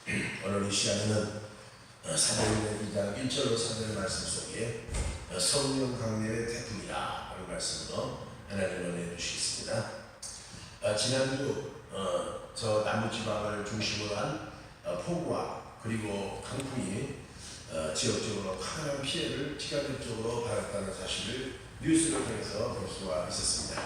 오늘 이 시간에는 사도행전 2장 1절로 3절 말씀 속에 성령 강림의 태풍이라 하는 말씀으로 하나님 은혜 주시겠습니다. 지난주 저 남부지방을 중심으로 한 폭우와 그리고 강풍이 지역적으로 큰 피해를 직간접적으로 받았다는 사실을 뉴스를 통해서 볼 수가 있었습니다.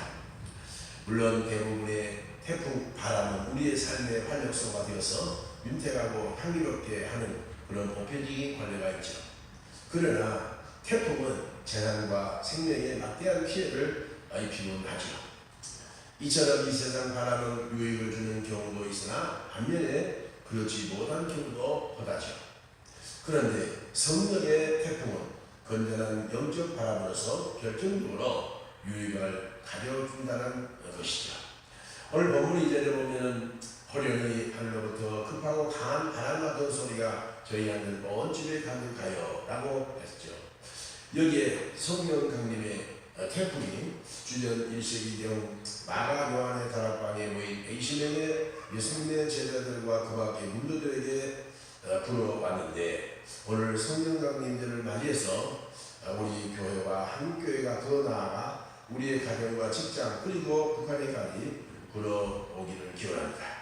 물론 대부분의 태풍 바람은 우리의 삶의 활력소가 되어서 윤택하고 향기롭게 하는 그런 보편적인 관례가 있죠. 그러나 태풍은 재난과 생명에 막대한 피해를 입히곤 하죠. 이처럼 이 세상 바람은 유익을 주는 경우도 있으나 반면에 그렇지 못한 경우도 허다죠. 그런데 성령의 태풍은 건전한 영적 바람으로서 결정적으로 유익을 가져준다는 것이죠. 오늘 본문 2절에 보면 호련히 하늘로부터 급하고 강한 바람과 같은 소리가 저희 하늘 온 집에 가득하여 라고 했죠. 여기에 성령 강림의 태풍이 주전 1세기경 마가 요한의 다락방에 모인 20명의 예수님의 제자들과 그 밖의 문도들에게 불어왔는데, 오늘 성령 강림절을 맞이해서 우리 교회와 한국교회가 더 나아가 우리의 가정과 직장 그리고 북한에까지 불어오기를 기원합니다.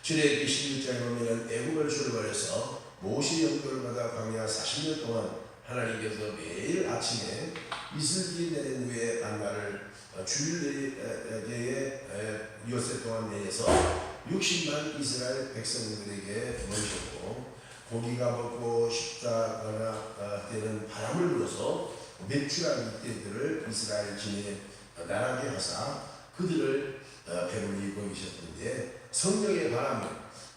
출애굽기 16장에 보면 애굽을 출발해서 모세 영도를 받아 광야 40년 동안 하나님께서 매일 아침에 이슬기 내린 후에 만나를 주일내에 엿새 동안 내려서 60만 이스라엘 백성들에게 먹이셨고, 고기가 먹고 싶다거나 때는 바람을 불어서 매출한 이때들을 이스라엘 진에 나가게 하사 그들을 배불리 먹이셨는데, 성령의 바람은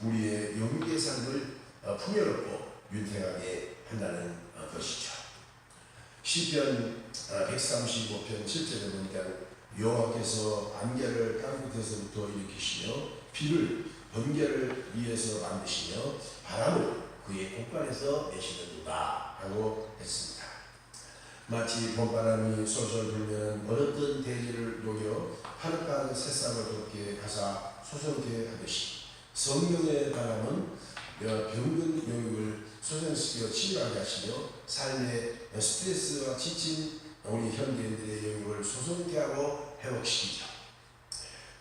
우리의 영육의 삶을 풍요롭고 윤택하게 한다는 것이죠. 시편 135편 7절에 보니까 여호와께서 안개를 땅끝에서부터 일으키시며 비를 번개를 위에서 만드시며 바람을 그의 곳간에서 내시는도다 하고 했습니다. 마치 봄바람이 솔솔 불면 얼었던 대지를 녹여 하늘가는 새싹을 돋게 하사 소성케 하듯이 성령의 바람은 병든 영역을 소생시켜 치유하게 하시며 삶의 스트레스와 지친 우리 현대인들의 영역을 소성케 하고 회복시키죠.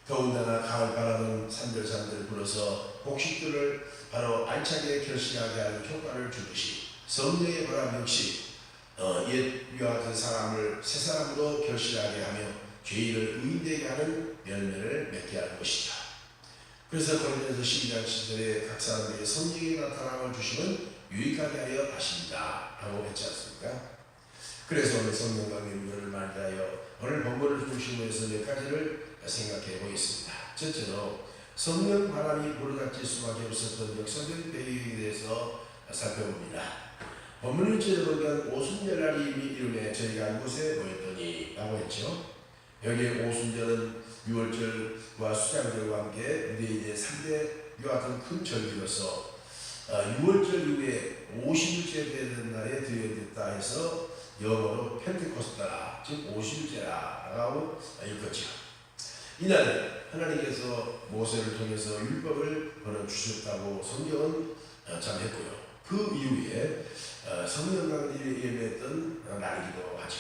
더군다나 가을바람은 산들산들 불어서 곡식들을 바로 알차게 결실하게 하는 효과를 주듯이 성령의 바람 역시 옛 같은 사람을 새 사람으로 결실하게 하며 죄인을 의인되게 하는 열매를 맺게 하는 것이죠. 그래서 고린도서 12장 7절에 각 사람에게 성령의 나타남을 주시면 유익하게 하여 하십니다 하고 했지 않습니까? 그래서 오늘 성령 강림절을 맞이하여 오늘 본문을 중심으로 해서 몇 가지를 생각해 보겠습니다. 첫째로 성령 바람이 불어닥칠 수밖에 없었던 역사적 배경에 대해서 살펴봅니다. 본문 1절에 보면 오순절날이 이름에 저희가 한 곳에 모였더니 라고 했죠. 여기에 오순절은 6월절과 수장절과 함께 유대인의 3대 같은 큰 절기로서 6월절 이후에 50일째 되는 날에 드려졌다 해서 영어로 펜테코스타라, 즉 50일째라고 읽었죠. 이날은 하나님께서 모세를 통해서 율법을 보내주셨다고 성경은 전했고요. 그 이후에 성령 강림이 예배했던 날이기도 하죠.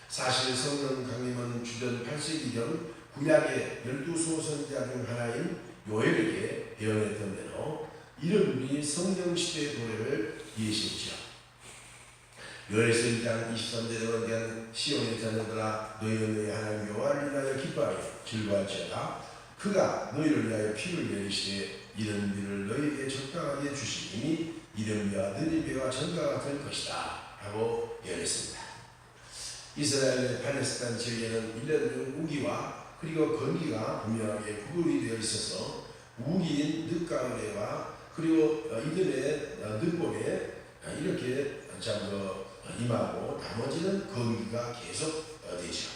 사실 성령 강림은 주전 8세기경 구약의 12소선자 중 하나인 요엘에게 예언했던 대로 이름이 성령시대의 도래를 예시했죠. 요엘서 1장 23절에 보면 시온의 자녀들아 너희는 너희 하나님 여호와를 인하여 기뻐하여 즐거워할지어다. 그가 너희를 위하여 피를 내리시되 이런 비를 너희에게 적당하게 주시니 이런 비와 느린 비와 전과 같을 것이다 하고 예언했습니다. 이스라엘의 팔레스타인 지역에는 1년 중 우기와 그리고 건기가 분명하게 구분이 되어 있어서 우기인 늦가을에와 그리고 이듬해 늦봄에 이렇게 임하고 나머지는 건기가 계속 되죠.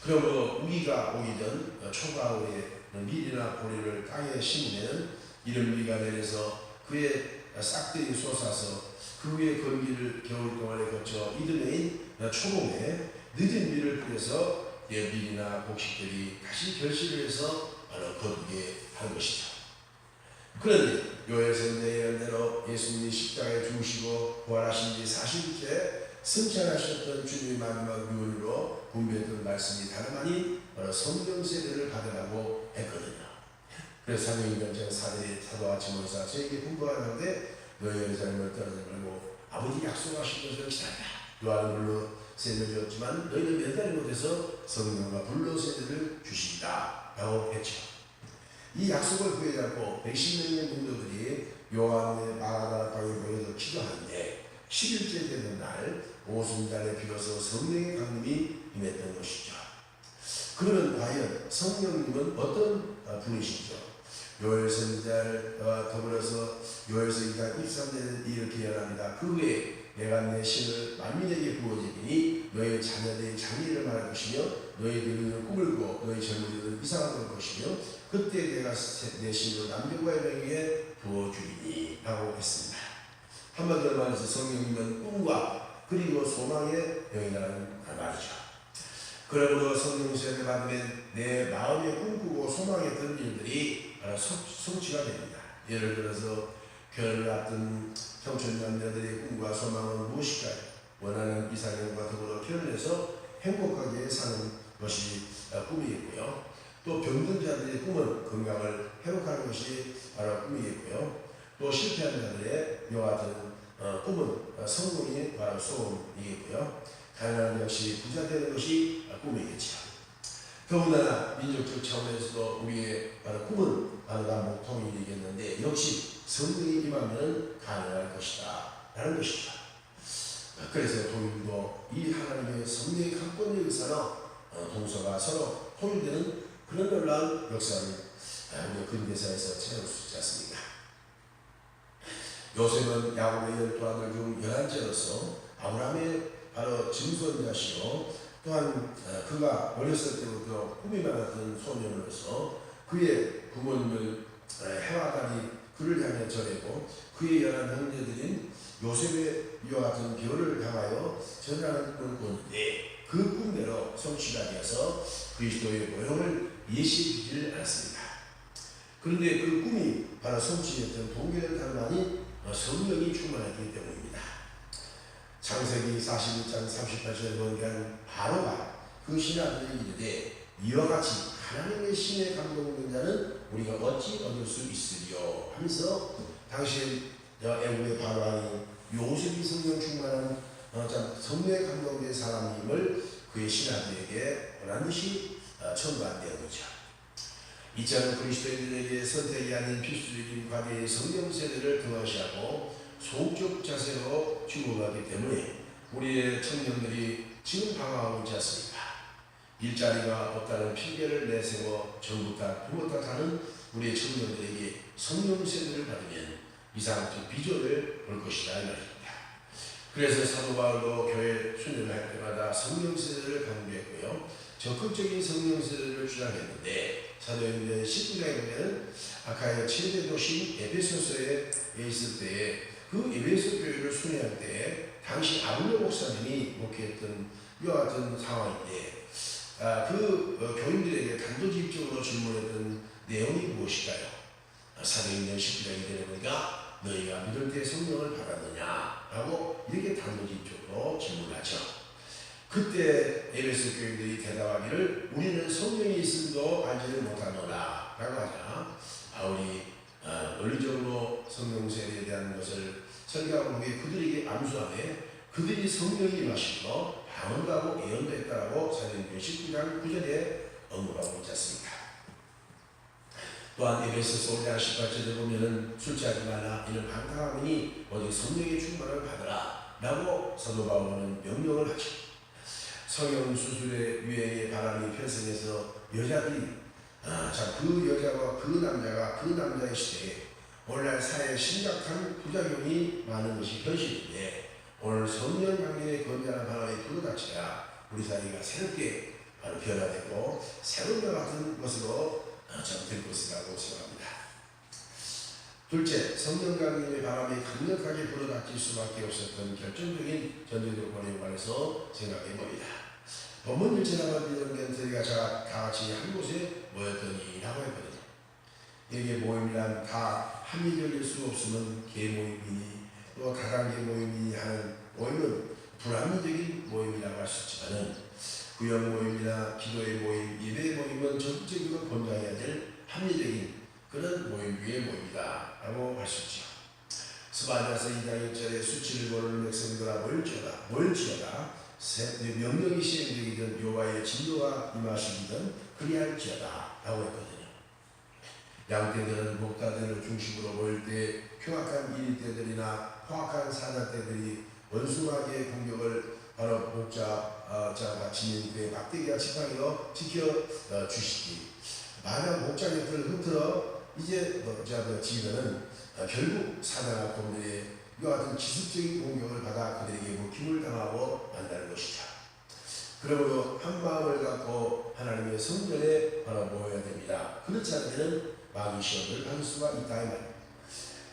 그러므로 우기가 오기 전 초가을에 밀이나 보리를 땅에 심으면 이른 비가 내려서 그의 싹들이 솟아서 그 위에 건기를 겨울 동안에 거쳐 이듬해인 초봄에 늦은 비를 뿌려서 밀이나 곡식들이 다시 결실을 해서 거두게 한 것이죠. 그런데 요엘서 예언대로 예수님이 십자가에 죽으시고 부활하신 지 40일째 승천하셨던 주님의 마지막 유언으로 분배했던 말씀이 다름 아닌 성령 세례를 받으라고 했거든요. 그래서 사도행전 4대 사도와 지모사 저에게 분부하는데 너희 예루살렘을 떠나지 말고 아버지 약속하신 것을 기다리라. 요한은 물로 세례를 주었지만 너희는 몇 달이 못해서 성령과 불로 세례를 주시리라 라고 했죠. 이 약속을 구해잡고 110명의 공도들이 요한의 마가다 방에 모여서 기도하는데 10일째 되는 날 오순절에 비로소 성령의 강림이 임했던 것이죠. 그러면 과연 성령님은 어떤 분이시죠? 요엘 선지자와 더불어서 요엘서 2장 23절에 이렇게 예언합니다. 그 후에 내가 내 신을 만민에게 부어주리니 너희 자녀들의 장래를 말할 것이며 너희들은 꿈을 꾸고 너희 젊은이들은 이상을 볼 것이며 그때 내가 내 신을 남녀와 여명에게 부어주리니 라고 했습니다. 한마디로 말해서 성령님은 꿈과 그리고 소망의 영이라는 말이죠. 그러므로 성령 세례 받으면 내 마음에 꿈꾸고 소망했던 일들이 성취가 됩니다. 예를 들어서 결혼을 앞둔 청춘 남녀들의 꿈과 소망은 무엇일까요? 원하는 이상형과 더불어 결혼해서 행복하게 사는 것이 꿈이겠고요. 또 병든 자들의 꿈은 건강을 회복하는 것이 바로 꿈이겠고요. 또 실패한 자들의 이와 같은 꿈은 성공이 바로 소원이겠고요. 가난한 역시 부자 되는 것이 꿈이겠죠. 더군다나 민족적 차원에서도 우리의 바로 꿈은 바로 남북 통일이겠는데 역시 성령이 임하면 가능할 것이다 라는 것이죠. 그래서 통일도 이 하나님의 성령의 강권의 의사로 동서가 서로 통일되는 그런 놀라운 역사를 우리 근대사에서 찾아볼 수 있지 않습니까? 요셉은 야곱의 12아들 중 11째로서 아브라함의 바로 증손자시요 또한 그가 어렸을 때부터 꿈이 많았던 소년으로서 그의 부모님을 해와 달이 그를 향해 절했고 그의 11 형제들인 요셉의 이와 같은 별을 향하여 전하는 꿈을 꿨는데 그 꿈대로 성취가 되어서 그리스도의 모형을 예시해주질 않았습니다. 그런데 그 꿈이 바로 성취했던 동기는 다름 아닌 성령이 충만했기 때문입니다. 창세기 41장 38절에 보면 바로가 그 신하들에게 이르되 이와 같이 하나님의 신에 감동된 자는 우리가 어찌 얻을 수 있으리요 하면서 당시 애국의 바로왕이 요셉이 성령 충만한 성령에 감동된 사람임을 그의 신하들에게 반드시 청구한다는 거죠. 이처럼 그리스도인들에게 선택이 아닌 필수적인 과제의 성령 세례를 등한시하고 소극적 자세로 죽어가기 때문에 우리의 청년들이 지금 방황하고 있지 않습니까? 일자리가 없다는 핑계를 내세워 전부 다 부모 탓하는 우리의 청년들에게 성령 세례를 받으면 이상적 비전을 볼 것이다 이 말입니다. 그래서 사도 바울도 교회 순회를 할 때마다 성령 세례를 강조했고요. 적극적인 성령 세례를 주장했는데 사도행전 19장에 보면 아카야 최대 도시 에베소서에 있을 때에 그 에베소 교회를 순회할 때 당시 아블로 목사님이 목회했던 이와 같은 상황인데 그 교인들에게 단도직입적으로 질문했던 내용이 무엇일까요? 사도행전 19장에 되니까 너희가 믿을 때 성령을 받았느냐? 라고 이렇게 단도직입적으로 질문하죠. 그때 에베소 교인들이 대답하기를 우리는 성령이 있음도 알지를 못하노라 라고 하자 바울이 논리적으로 성령 세례에 대한 것을 설교하고 후에 그들에게 암수하되 그들이 성령이 임하심으로 방언하고 예언도 했다라고 사도행전 19장 9절에 언급하고 있지 않습니까? 또한 에베소서 5장 18절에 보면은 술 취하지 말라 이는 방탕하니 오직 성령의 충만을 받으라 라고 사도 바울은 명령을 하죠. 성형 수술의 유행의 바람이 편성해서 여자들이 그 여자와 그 남자가 그 남자의 시대에 오늘날 사회에 심각한 부작용이 많은 것이 현실인데 오늘 성령 향연의 건전한 바람이 불어닥쳐야 우리 사회가 새롭게 바로 변화되고 새로운 것 같은 것으로 될 것이라고 생각합니다. 둘째, 성령 강림의 바람이 강력하게 불어닥칠 수밖에 없었던 결정적인 전제 조건에 관해서 생각해 봅니다. 본문 1절에 보면 저희가 다 같이 한 곳에 모였더니 라고 했거든요. 대개 모임이란 다 합리적일 수 없으면 계모임이니 또 다단계 모임이니 하는 모임은 불합리적인 모임이라고 할 수 있지만은 구역 모임이나 기도의 모임, 예배의 모임은 적극적으로 권장해야 될 합리적인 그런 모임 중의 모임이다 라고 할 수 있죠. 스바냐서 2장 1절에 수치를 모르는 백성들아 멀지어다 명령이 시행되기든 여호와의 진노가 임하시기든 그리할지어다 라고 했거든요. 양떼들은 목자들을 중심으로 모일 때 흉악한 이리떼들이나 포악한 사자떼들이 원숭하게 공격을 바로 목자가 지닌 그의 막대기와 지팡이로 지켜 주시기. 만약 목자 곁을 흩어져 이제 지면은 결국 사자나 곰들의 이와 같은 기습적인 공격을 받아 그들에게 먹힘을 당하고 만다는 것이다. 그러므로 한 마음을 갖고 하나님의 성전에 모여야 됩니다. 그렇지 않으면 마귀 시험을 받을 수가 있다 이 말입니다.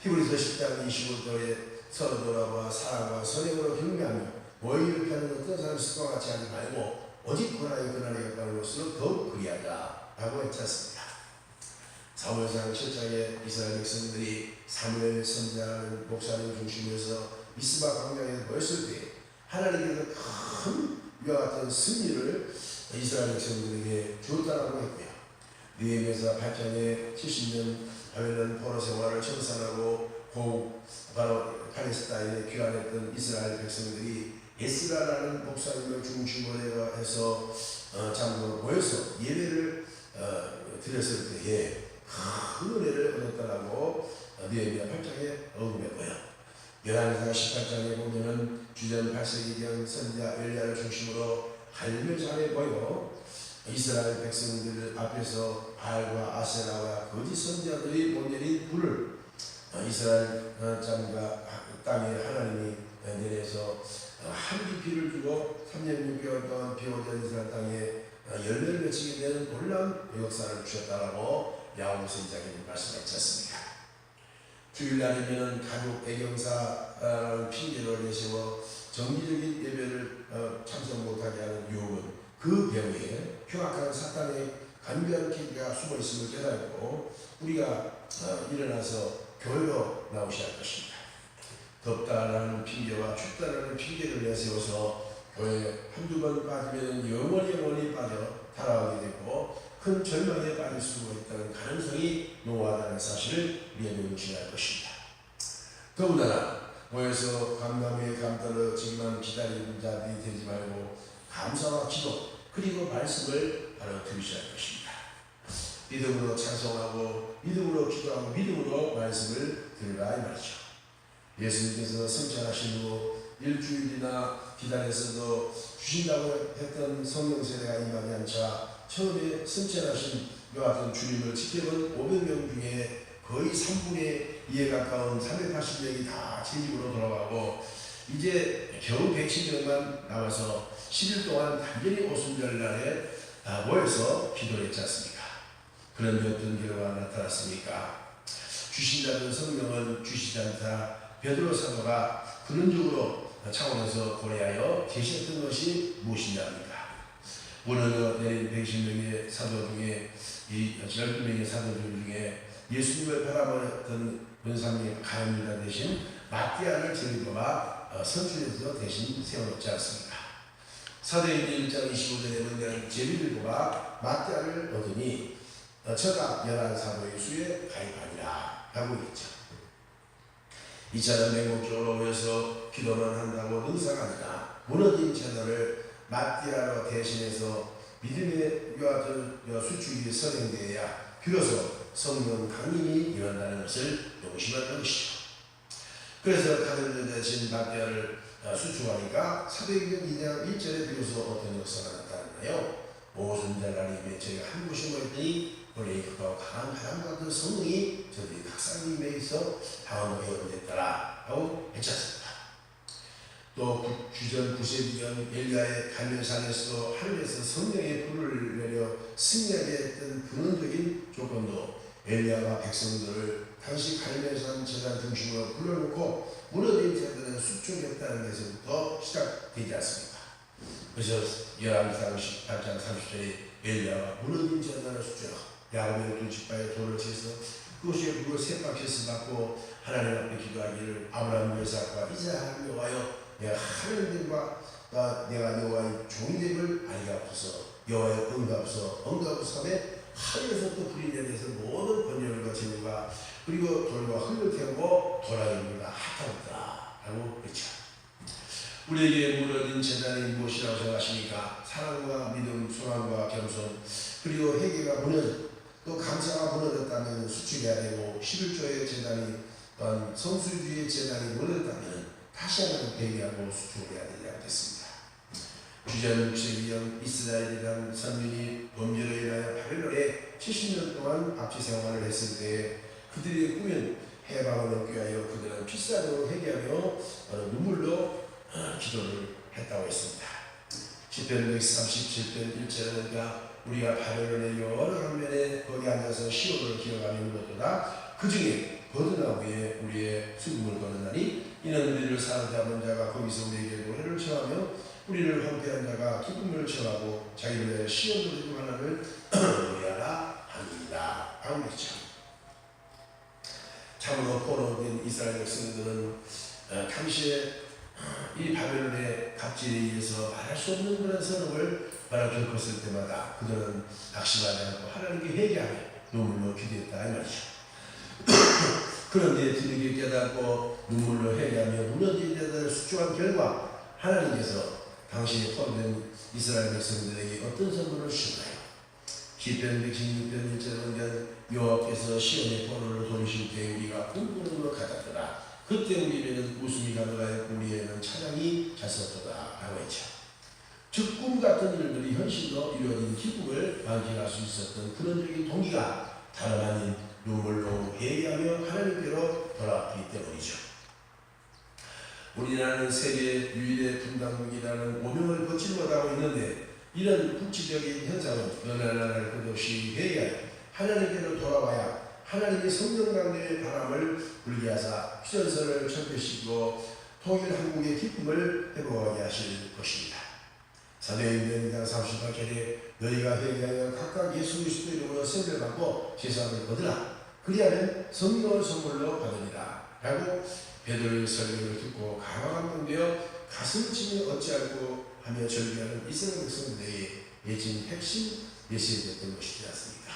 히브리서 10장 25절에 서로 돌아보아 사랑과 선행으로 경배하며 모이를 하는 어떤 사람 습관과 같이 하지 말고 오직 권하여 그날에 가까운 것으로 더욱 그리하자 라고 했지 않습니까? 사무엘상 7장에 이스라엘 백성들이 사무엘 선지자라는 목사님 중심에서 미스바 광야에 모였을 때 하나님께서 큰 위와 같은 승리를 이스라엘 백성들에게 주었다라고 했고요. 느헤미야 8장에 70년 바벨론 포로 생활을 청산하고 바로 팔레스타인에 귀환했던 이스라엘 백성들이 에스라라는 목사님을 중심으로 해서 장로 모여서 예배를 드렸을 때에 큰 은혜를 얻었다라고 느헤미야 8장에 언급했고요. 열왕기상 18장에 보면은 주전 8세기경 선지자 엘리야를 중심으로 갈멜산에 모여 이스라엘 백성들 앞에서 바알과 아세라와 거짓 선지자들이 온전히 불을 이스라엘 땅에 하나님이 내려서 한기 비를 주고 3년 6개월 동안 비오던 이스라엘 땅에 열매를 맺히게 되는 놀라운 역사를 주셨다라고 야고보서 2장에 말씀했지 않습니까? 주일날이면 가족 애경사라는 핑계를 내세워 정기적인 예배를 참석 못하게 하는 유혹은 그 배후에 흉악한 사탄의 간교한 계기가 숨어있음을 깨닫고 우리가 일어나서 교회로 나오셔야 할 것입니다. 덥다라는 핑계와 춥다라는 핑계를 내세워서 교회에 한두 번 빠지면 영원히 빠져 타락하게 되고 큰 절망에 빠질 수가 있다는 가능성이 노하다는 사실을 우리가 명심해야 할 것입니다. 더군다나 모여서 감나무에 감떨어지기만 기다리는 자들이 되지 말고 감사와 기도 그리고 말씀을 바로 들으셔야 할 것입니다. 믿음으로 찬송하고 믿음으로 기도하고 믿음으로 말씀을 들으라 이 말이죠. 예수님께서 승천하신 후 일주일이나 기다려서도 주신다고 했던 성령 세례가 임하지 않자 처음에 승천하신 이와 같은 주님을 지켜본 500명 중에 거의 3분의 2에 가까운 380명이 다 재직으로 돌아가고 이제 겨우 110명만 남아서 10일 동안 단전히 오순절날에 모여서 기도를 했지 않습니까? 그런데 어떤 결과가 나타났습니까? 주신다는 성령은 주시지 않다. 베드로 사도가 근원적으로 차원에서 고려하여 제시했던 것이 무엇이냐 합니까? 오늘 내린 110명의 사도 중에 이 12명의 사도들 중에 예수님을 바라보았던 원상의 가염유다 대신 마띠아를 제비로가 선출해서 대신 세워놓지 않습니까? 사도행전 1장 25절에 보면 제비로가 마띠아를 얻으니 저가 11사도의 수에 가입하니라 라고 있죠. 이처럼 맹목적으로 모여서 기도만 한다고 능사가 아니라 무너진 채널을 마띠아로 대신해서 믿음의 수축이 선행되어야 비로소 성령 강림이 일어난다는 것을 명심할 것이죠. 그래서 카톨릭 대신 마띠아를 수축하니까 사도행전 2장 1절에 비로소 어떤 역사가 나타났나요? 오순절날에 저희가 한 곳에 모였더니 원래 그가 강한 바람과 같은 성령이 저들이 각사님에 있어 당하고 회원됐더라 라고 했지 않습니까? 또 주전 9세기경 엘리야의 갈멜산에서도 하늘에서 성령의 불을 내려 승리하게 했던 근원적인 조건도 엘리야가 백성들을 당시 갈멜산 제단 중심으로 불러놓고 무너진 자들은 수축했다는 데서부터 시작되지 않습니까? 그래서 열왕기상 18장 30절에 엘리야가 무너진 제단을 수축하고 야곱의 두 지파의 돌을 채서 그것이 그걸 셋박해서 받고 하나님 앞에 기도하기를 아브라함 여사과 이삭을 여호와여 내가 하나님과 내가 여호와의 종됨을 알게 하옵소서. 여호와의 응답소서 하늘에서 또 불이 내려서 모든 번영과 재물과 그리고 돌과 흙을 태우고 도라이물과 핫하옵다 라고 그랬죠. 우리에게 무너진 재단이 무엇이라고 생각하십니까? 사랑과 믿음, 소망과 겸손 그리고 회개가 무너졌 또 감사가 무너졌다면 수축해야 되고 11조의 재단이 또한 성수주의 재단이 무너졌다면 다시 한번 회개하고 수축해야 되지 않겠습니다. 주전 6세기형 이스라엘이라는 선민이 범죄로 인하여 바벨론에 70년 동안 압지 생활을 했을 때 그들의 꿈은 해방을 얻기 위하여 그들은 필사적으로 회개하며 눈물로 기도를 했다고 했습니다. 시편 137편 1절은 우리가 바벨론의 여러 강면에 거기 앉아서 시온을 기억하며 울었도다. 그 중에 거듭나 후에 우리의 슬픔을 거느나니 이는 우리를 사로잡은 자가 거기서 우리에게 노래를 청하며 우리를 황폐한 자가 기쁨을 청하고 자기를 위하여 시온을 이루고 하나님을 노래하라 합니다. 아멘이죠. 참으로 포로된 이스라엘 백성들은 당시에 이 바벨론의 갑질에 의해서 말할 수 없는 그런 선업을 겪었을 때마다 그들은 낙심하지 않고 하나님께 회개하며 눈물로 기도했다 이 말이죠. 그런데 뒤늦게 깨닫고 눈물로 회개하며 무너진 자들을 수축한 결과 하나님께서 당시 포로된 이스라엘 백성들에게 어떤 선물을 주셨나요? 시편 116편 1절은 여호와께서 시온의 포로를 돌리실 때 우리가 꿈꾸는 같았더라. 그때 우리에는 웃음이 가득하였고 우리에는 찬양이 찼었도다 라고 했죠. 즉 꿈같은 일들이 현실로 이루어진 기쁨을 만끽할 수 있었던 근원적인 동기가 다름 아닌 눈물로 회개하며 하나님께로 돌아왔기 때문이죠. 우리나라는 세계 유일의 분당국이라는 오명을 벗지 못하고 있는데 이런 국지적인 현상은 어느 나라를 끝없이 회개하여 하나님께로 돌아와야 하나님의 성령 강림의 바람을 불게 하사 휴전선을 철폐시키고 통일 한국의 기쁨을 회복하게 하실 것입니다. 사도행전 2장 38절에 너희가 회개하여 각각 예수 그리스도 이름으로 세례를 받고 제사함을 얻으라. 그리하면 성령을 선물로 받으리라. 라고 베드로의 설교를 듣고 감화감동되어 가슴을 치며 어찌하고 하며 절규하는 이스라엘 백성들에게 예진 핵심 메시지였던 것이지 않습니까?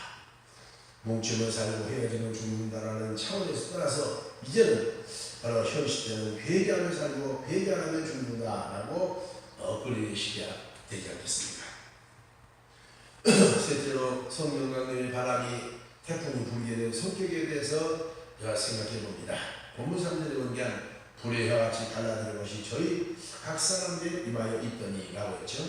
뭉치면 살고 헤어지면 죽는다라는 차원에서 떠나서 이제는 바로 현 시대는 회개하며 살고 회개하며 죽는다라고 엇걸리는 시기가 되지 않겠습니까? 셋째로 성령 강림의 바람이 태풍이 불게 된 성격에 대해서 제가 생각해 봅니다. 본문 3절에 보면 불의 혀같이 갈라지는 것이 저희 각 사람들에 임하여 있더니 라고 했죠.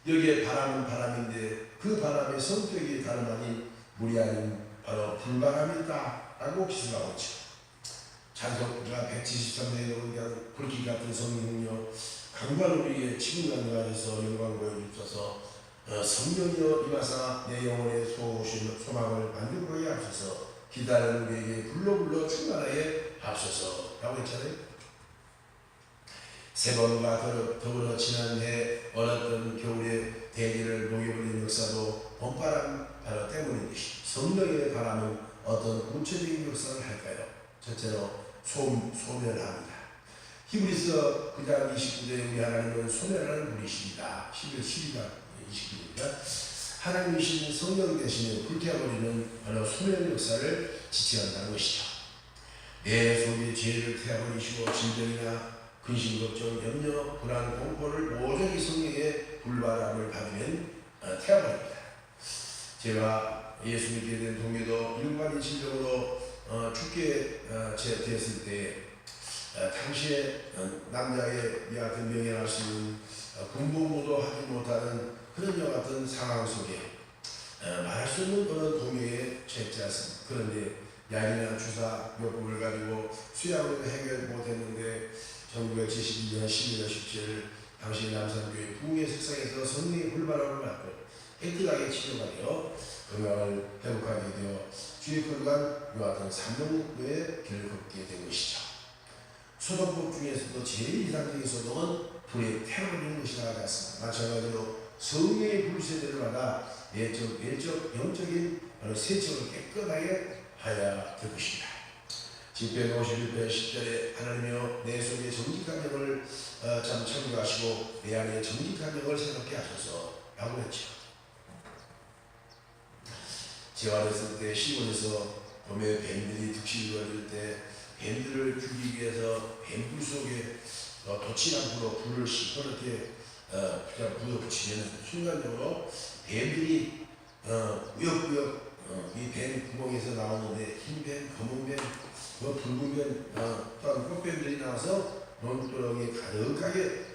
여기에 바람은 바람인데 그 바람의 성격이 다름 아닌 물이 아닌 바로 불바람이다 라고 기술하고 있죠. 찬송가 173년에 보면 불길 같은 성령이여 강발 우리에게 지금 강가에서 영광 보여주셔서 성령이여 임하사 내 영혼의 소망을 만족하게 하소서. 기다리는 우리에게 불러 충만하게 하소서 라고 했잖아요. 세번과 더불어 지난해 어렸던 겨울에 대지를 녹여버린 역사도 봄바람 바로 때문인 것이 성령의 바람은 어떤 구체적인 역사를 할까요? 첫째로 소멸합니다. 히브리서 9장 29절에 우리 하나님은 소멸하는 분이십니다. 11절 12장 29절입니다. 하나님이신 성령 대신에 불태워버리는 바로 소멸 역사를 지칭한다는 것이죠. 내 속에 죄를 태워버리시고 질병이나 근심, 걱정, 염려, 불안, 공포를 모조리 성령의 불바람을 받으면 태워버립니다. 제가 예수 믿게 된 동료도 일반인 질병으로 죽게 되었을 때 당시에 남자의 같은 명예할 수 있는 군복무도 하지 못하는 그런 여 같은 상황 속에 말할 수 없는 그런 동요에 처했지 않습니다. 그런데 약이나 주사 요법을 가지고 수약으로 해결 못했는데 1972년 12월 17일 당시 남산교회 부흥의 색상에서 성령의 불바람을 받고 획득하게 치료가 되어 건강을 회복하게 되어 주의 건강 요 같은 3년도의 길을 걷게 된 것이죠. 소독법 중에서도 제일 이상적인 소독은 불에 태워버리는 것이라 하지 않습니다. 마찬가지로 성령의 불세대를 받아 내적, 영적인 세척을 깨끗하게 하여야 될 것입니다. 시편 51편 10절에 하나님이여 내 속에 정직한 영을 참여하시고 내 안에 정직한 영을 새롭게 하소서 라고 했죠. 재활했을 때 시골에서 봄에 뱀들이 득실을 벌일 때 뱀들을 죽이기 위해서 뱀불 속에 돛이랑 불을 시퍼렇게 부어붙이면 순간적으로 뱀들이 우역우역 이 뱀 구멍에서 나오는데 흰뱀, 검은뱀, 붉은뱀, 또한 꽃뱀들이 나와서 논두렁이 가득하게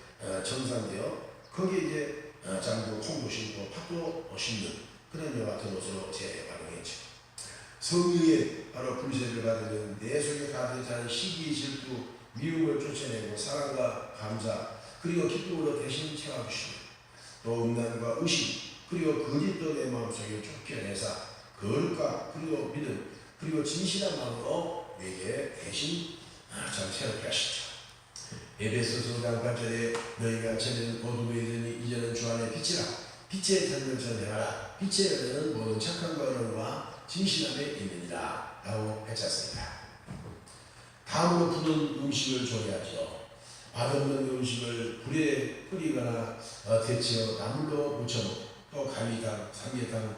정상되어 거기에 이제 장도 콩도 심고 팥도 심는 그런 여 같은 옷으로 재활용했죠. 성령의 바로 불세를 받으면 내 속에 가득 찬 시기, 질투, 미움을 쫓아내고 사랑과 감사 그리고 기쁨으로 대신 채워주시고 또 음란과 의심 그리고 거짓도 내 마음속에 쫓겨내사 거룩과 그리고 믿음 그리고 진실한 마음으로 내게 대신 참 새롭게 하시죠. 에베소서 5장 8절에 너희가 전에는 어둠에 있으니 이제는 주 안에 빛이라 빛의 전을 전해하라 빛의 열매는 모든 착한 거룩과 진실함에 있느니라 라고 했었습니다. 다음으로 굳은 음식을 조리하죠. 맛없는 음식을 불에 끓이거나 데쳐 나물로 무쳐놓고 또 갈비탕, 삼계탕,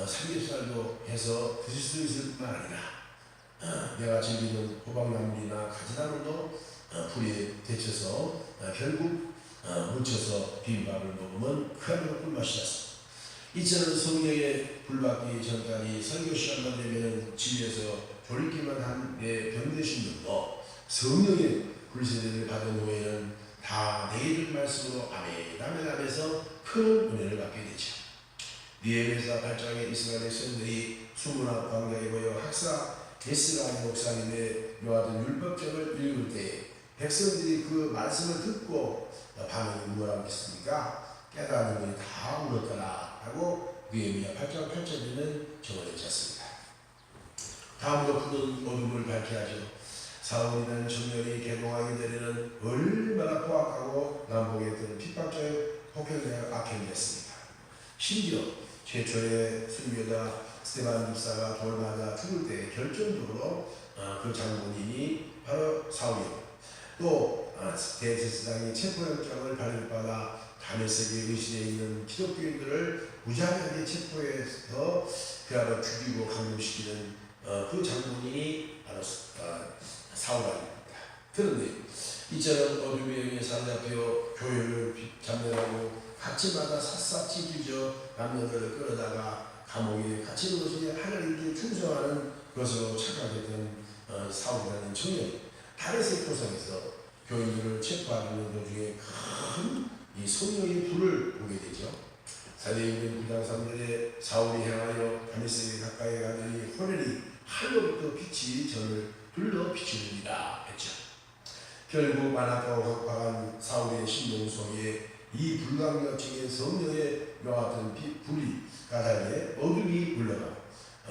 삼겹살도 해서 드실 수 있을 뿐만 아니라 내가 즐기는 호박나물이나 가지나물도 불에 데쳐서 결국 무쳐서 비빔밥을 먹으면 그야말로 꿀맛이었습니다. 이처럼 성령의 불받기 전까지 설교 시간만 되면 집에서 졸리기만 한 내 병드신 분도 성령의 불세례를 받은 후에는 다 내일 말씀으로 아멘 아멘 하면서 큰 은혜를 받게 되죠. 니에미야 8장에 이스라엘 백성들이 수문학 광야에 모여 학사 에스라 목사님의 요하던 율법책을 읽을 때 백성들이 그 말씀을 듣고 반응이 뭐라고 했습니까? 깨달음이 다 울었더라 라고 니에미야 8장 8절에는 적어져 있습니다. 다음으로 굳은 어둠을 밝게 하죠. 사울이라는 청년이 개봉하게 되려는 얼마나 포악하고 남북했던 핍박자의 폭행을 악행했습니다. 심지어 최초의 순교자 스테반 집사가 돌 맞아 죽을 때 결정적으로 그 장본인이 바로 사울이고 또 대제사장이 체포영장을 발급받아 다메섹에 의시되어 있는 기독교인들을 무자비하게 체포해서 그야말로 죽이고 감금시키는 그 장본인이 바로 사울아입니다. 그런데 이처럼 어둠의 영에 사로잡혀 교회를 잠멸하고 각지마다 샅샅이 뒤져 남녀들을 끌어다가 감옥에 갇히는 것이 하나님께 충성하는 것으로 착각했던 사울이라는 청년이 다메섹 도상에서 교인들을 체포하는 도중에 큰 이 성령의 불을 보게 되죠. 사도행전 9장 3절에 사울이 향하여 다메섹에 가까이 가더니 호련히 하늘로부터 빛이 저를 둘러 비추느니라 했죠. 결국 만화가고 박한 사울의 심령 속에 이 불강력적인 성령의 여하튼 불이 가다에 어둠이 물러가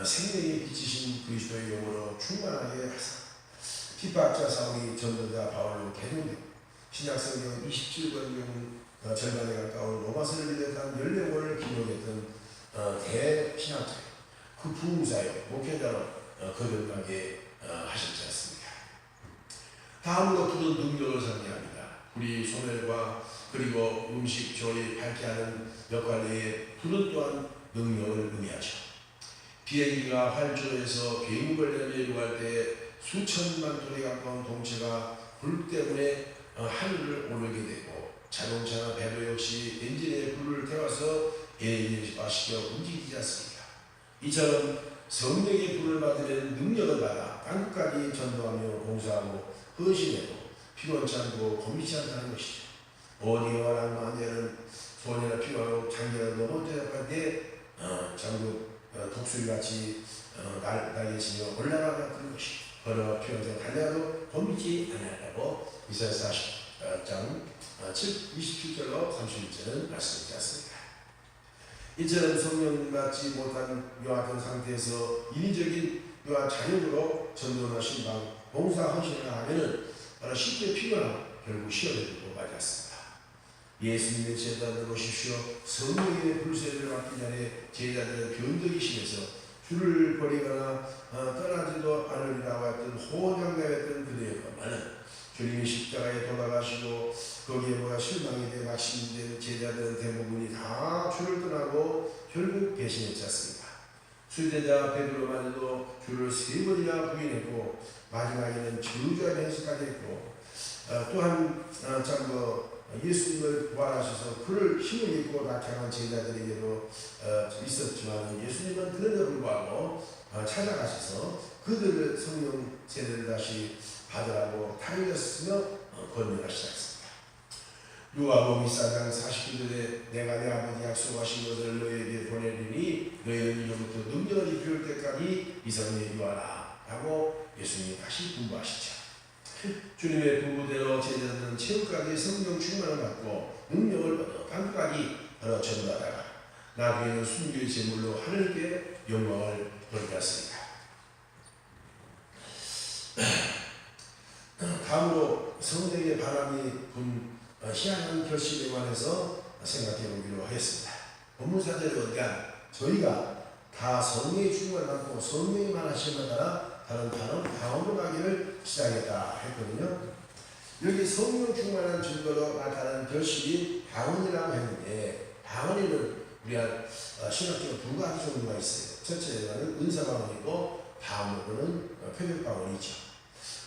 생명의 빛이신 그리스도의 영으로 충만하게 하사 핍박자 사울이 전도자 바울로 개종되고 신약성경 27권 절반에 가까운 로마서를 비롯한 14권을 기록했던 대신학자요 그 부흥사요 목회자로 거듭나게 하셨지 않습니까? 다음으로 굳은 능력을 상징합니다. 불이 소멸과 그리고 음식 조리 밝게 하는 역할 외에 불은 또한 능력을 의미하죠. 비행기가 활주로에서 비행벌레를 내려갈 때 수천만 톤에 가까운 동체가 불 때문에 하늘을 오르게 되고 자동차나 배도 역시 엔진에 불을 태워서 예시시켜 움직이지 않습니까? 이처럼 성령의 불을 받으면 능력을 받아 땅끝까지 전도하며 봉사하고 헌신하고 피곤치 않고 고민치 않다는 것이죠. 어디와 낭만에는 소년이나 피곤하고 장기가 넘어져갈 때 장국 독수리같이 날개치며 올라가는 그런 것이 걸어 피곤하고 달려도 고민치 않으라고 이사야 40장 27절로 31절은 말씀하지 않습니다. 이처럼 성령 받지 못한 요하던 상태에서 인위적인 요한 자력으로 전도나 신방, 봉사 헌신을 하면은 바로 쉽게 피곤하고 결국 시험에도 마지 않습니다. 예수님의 제자들 오십시오. 성령의 불세를 받기 전에 제자들은 변덕이 심해서 주를 버리거나 떠나지도 않으리라고 했던 호장되었던 그들의 것만은 주님이 십자가에 돌아가시고 거기에 뭐가 실망이 돼 막심이 된 제자들은 대부분이 다 주를 떠나고 결국 배신했지 않습니까? 수제자 베드로마저도 주를 3번이나 부인했고 마지막에는 저주하면서까지 했고 또한 예수님을 부활하셔서 그를 힘을 입고 나타난 제자들에게도 있었지만 예수님은 그럼에도 불구하고 찾아가셔서 그들을 성령 세례를 다시 받으라고 타일렀으며 권면하시지 않습니다. 누가복음 4장 49절에 내가 내 아버지 약속하신 것을 너희에게 보내리니 너희는 이제부터 능력을 입을 때까지 이 성에 유하라 하고 예수님이 다시 분부하시죠. 주님의 분부대로 제자들은 최후까지 성령 충만을 받고 능력을 얻어 밤까지 전도하다가 나중에는 순교의 제물로 하늘께 영광을 돌렸습니다. 다음으로 성령의 바람이 분 희한한 결심에 관해서 생각해 보기로 하겠습니다. 본문사절에 보니까 저희가 다 성령의 충만을 받고 성령이 말하시는 따라 다른 방언으로 가기를 시작했다 했거든요. 여기 성령 충만한 증거로 나타나는 결심이 방언이라고 했는데 방언에는 우리가 신학적으로 두 가지 종류가 있어요. 첫째는 은사방언이고 다음으로는 표적방언이죠.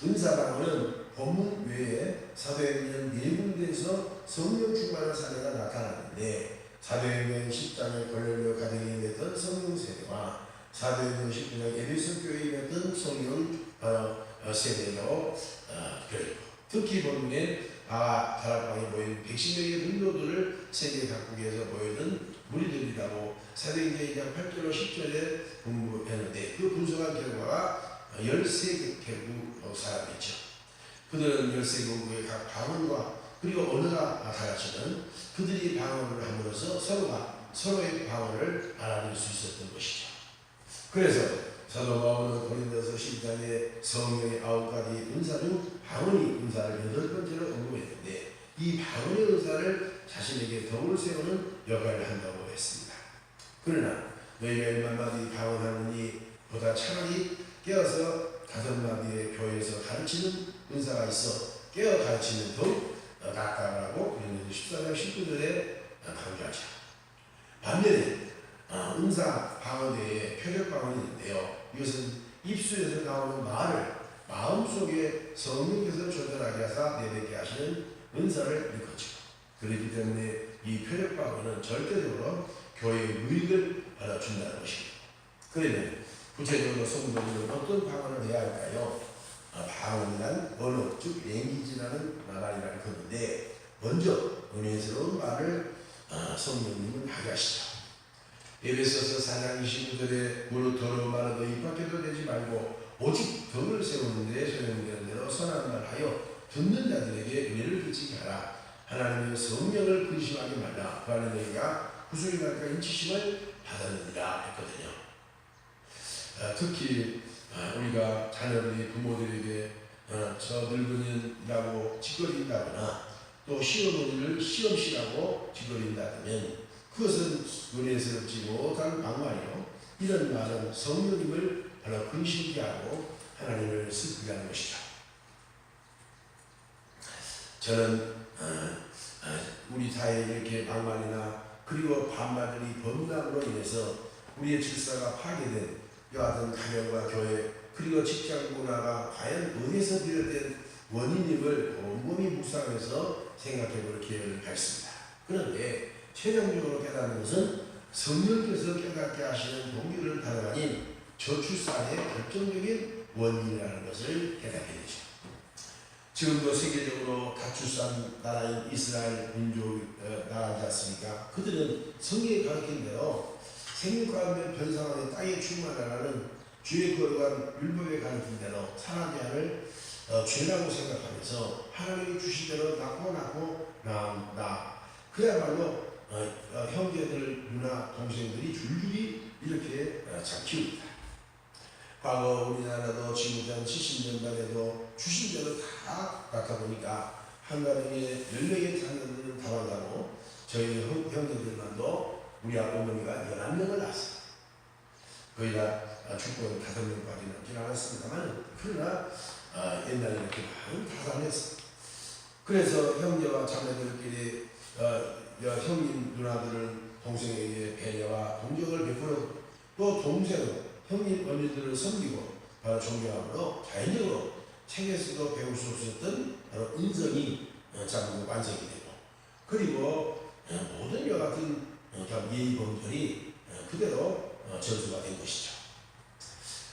은사방언은 본문 외에 사도행전 4군데에서 성령 충만한 사례가 나타나는데 사도행전 10장에 골로새 가정에 임했던 성령 세례와 사도행전 19장 에베소 교회에 임했던 성령 세례로 교육. 특히 본문에 다락방에 모인 110명의 문도들을 세계 각국에서 모여든 무리들이라고 사도행전 2장 8절로 10절에 분부했는데 그 분석한 결과가 13개국 사람이죠. 그들은 13개국의 각 방언과 그리고 언어가 달라지는 그들이 방언을 함으로써 서로가 서로의 방언을 알아낼 수 있었던 것이죠. 그래서 사도 바울은 고린도서 10장에 성령의 9가지 은사 중 방언이 은사를 8번째로 언급했는데 이 방언의 은사를 자신에게 덕을 세우는 역할을 한다고 했습니다. 그러나 너희가 1만마디 방언하느니 보다 차라리 깨어서 5마디의 교회에서 가르치는 은사가 있어 깨어 가르치는 더욱 낫다라고 고린도서 14장 19절에 강조하죠. 반면에 은사 방언 외에 표적 방언이 있는데요. 이것은 입술에서 나오는 말을 마음속에 성령께서 조절하게 하사 내뱉게 하시는 은사를 일컫죠. 그렇기 때문에 이 표적 방언은 절대적으로 교회의 유익을 준다는 것입니다. 그러면 구체적으로 성도들은 어떤 방언을 해야 할까요? 방언이란 언어, 즉 랭귀지라는 말이라는 건데 먼저 은혜스러운 말을 성령님은 하게 하시죠. 에베소서 4장 29절에 무릇 더러운 말은 너희 밖에도 내지 말고 오직 덕을 세우는 데 소용되는 대로 선한 말 하여 듣는 자들에게 은혜를 끼치게 하라. 하나님의 성령을 근심하지 말라. 그 안에 너희가 구속의 날까 인치심을 받았느니라 했거든요. 특히 우리가 자녀들이 부모들에게 저 늙은이라고 짓거린다거나 또 시어머니를 시험씨라고 짓거린다면 그것은 은혜스럽지 못한 막말이요. 이런 말은 성령님을 근심케 하고 하나님을 슬프게 하는 것이죠. 저는 우리 사회에 이렇게 막말이나 그리고 반말들이 범람으로 인해서 우리의 질서가 파괴된 여하튼 가정과 교회 그리고 직장 문화가 과연 어디서 비롯된 원인임을 곰곰이 묵상해서 생각해볼 기회를 갖습니다. 그런데 최종적으로 깨닫는 것은 성령께서 깨닫게 하시는 동기를 다름 아닌 저출산의 결정적인 원인이라는 것을 깨닫게 되죠. 지금도 세계적으로 다출산 나라인 이스라엘 민족 나라지 않습니까? 그들은 성경에 가르친 대로 생육 가운데 변상하는 땅에 충만하라는 주의 거룩한 율법에 가르친 대로 사람이 하는 죄라고 생각하면서 하나님이 주신 대로 낳고 그야말로 형제들, 누나, 동생들이 줄줄이 이렇게 잘 키웁니다. 과거 우리나라도 지금 한 70년 만에도 주신 대로 다 낳다 보니까 한 가정에 10명의 자녀들은 다 만나고 저희 형제들만도 우리 어머니가 11명을 낳았어요. 거의 다 죽고 5명까지 남지 않았습니다만, 그러나 옛날에 이렇게 많이 타산했어. 그래서 형제와 자매들끼리 형님 누나들은 동생에게 배려와 동정을 베풀어, 또 동생은 형님 언니들을 섬기고 바로 존경함으로 자연적으로 책에서도 배울 수 없었던 바로 인성이 전부 완성이 되고, 그리고 모든 이와 같은 예의 범절이 그대로 전수가 된 것이죠.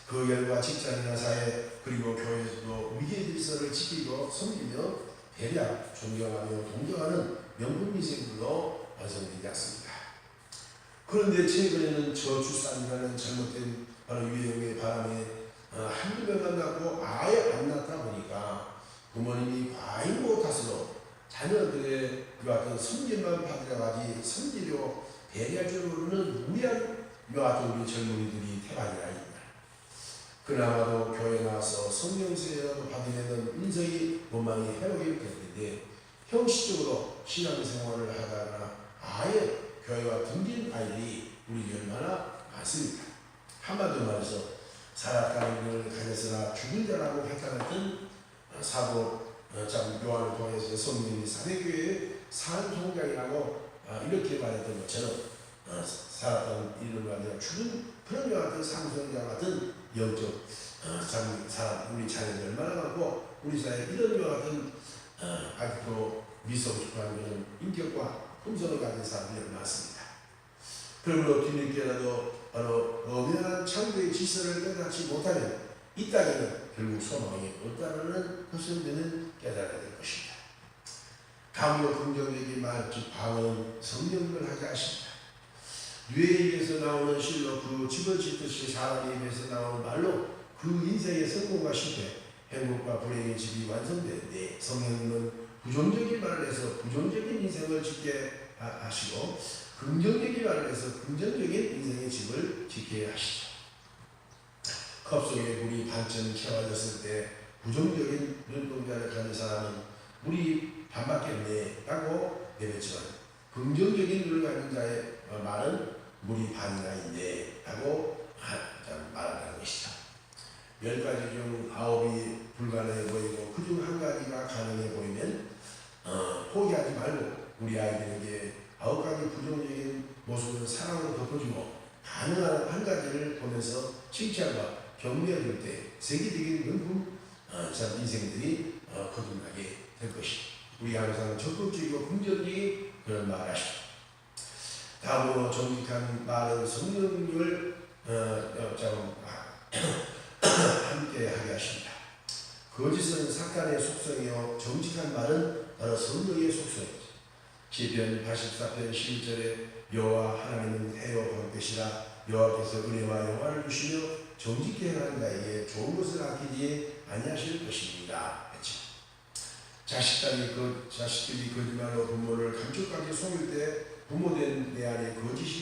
그 결과 직장이나 사회 그리고 교회에서도 위계 질서를 지키고 섬기며 배려, 존경하며 동정하는 명분 미생들로 완성되지 않습니다. 그런데 최근에는 저출산이라는 잘못된 바로 유행의 바람에 한두 명만 낳고 아예 안 낳다 보니까 부모님이 과잉 탓으로 자녀들의 이와 같은 섬김만 받으려가지 섬기려 배려할 줄 모르는 무리한 이와 같은 우리 젊은이들이 태반이라. 그나마도 교회 나와서 성령세라도 받으면 인성이 원망이 회복이 되는데, 형식적으로 신앙생활을 하다가 아예 교회와 등진 아이들이 우리 얼마나 많습니다. 한마디로 말해서 살았다는 걸 가졌으나 죽은 자라고 획득했던 사도 참 요한을 통해서 성령이 사대교회의 산송장이라고 이렇게 말했던 것처럼 살았다는 이름을 아니라 죽은 그런 것 같은 산송장 같은 영적 사람, 우리 자녀들 얼마나 많고, 우리 사회에 이런 것 같은 아직도 미성숙한 그런 인격과 품성을 가진 사람들이 많습니다. 그러므로 뒤늦게라도 바로 엄연한 창조의 질서를 깨닫지 못하면 이 땅에는 결국 소망이 없다는 것을 우리는 깨달아야 될 것입니다. 강로 긍정적인 말, 즉 방언은 성령을 하게 하십니다. 뇌에 입에서 나오는 실로 그 집어짓듯이 사람의 입에서 나오는 말로 그 인생의 성공과 실패, 행복과 불행의 집이 완성되는데, 성령님은 부정적인 말을 해서 부정적인 인생을 짓게 하시고 긍정적인 말을 해서 긍정적인 인생의 집을 짓게 하시죠. 컵 속에 물이 반쯤 채워졌을 때 부정적인 눈동자를 가진 사람은 물이 반밖에 없네 라고 내뱉지만, 긍정적인 눈을 가진 자의 말은 물이 반이나 있네 라고 말한다는 것이죠. 10가지 중 9이 불가능해 보이고 그 중 한 가지가 가능해 보이면 포기하지 말고 우리 아이들에게 9가지 부정적인 모습을 사랑으로 덮어주고 가능한 한 가지를 보면서 칭찬과 격려해 줄 때 세계적인 명품 인생들이 거듭나게 될 것입니다. 우리 항상 적극적이고 긍정적인 그런 말을 하시죠. 다음으로 정직한 말은 성령을 함께 하게 하십니다. 거짓은 사탄의 속성이요 정직한 말은 바로 성령의 속성이죠. 시편 84편 11절에 여호와 하나님은 해요 방패시라, 여호와께서 은혜와 영화를 주시며 정직히 행하는 자에게 좋은 것을 아끼지 아니하실 것입니다. 자식들이 거짓말로 부모를 감쪽같이 속일 때 부모된 내 안에 거짓이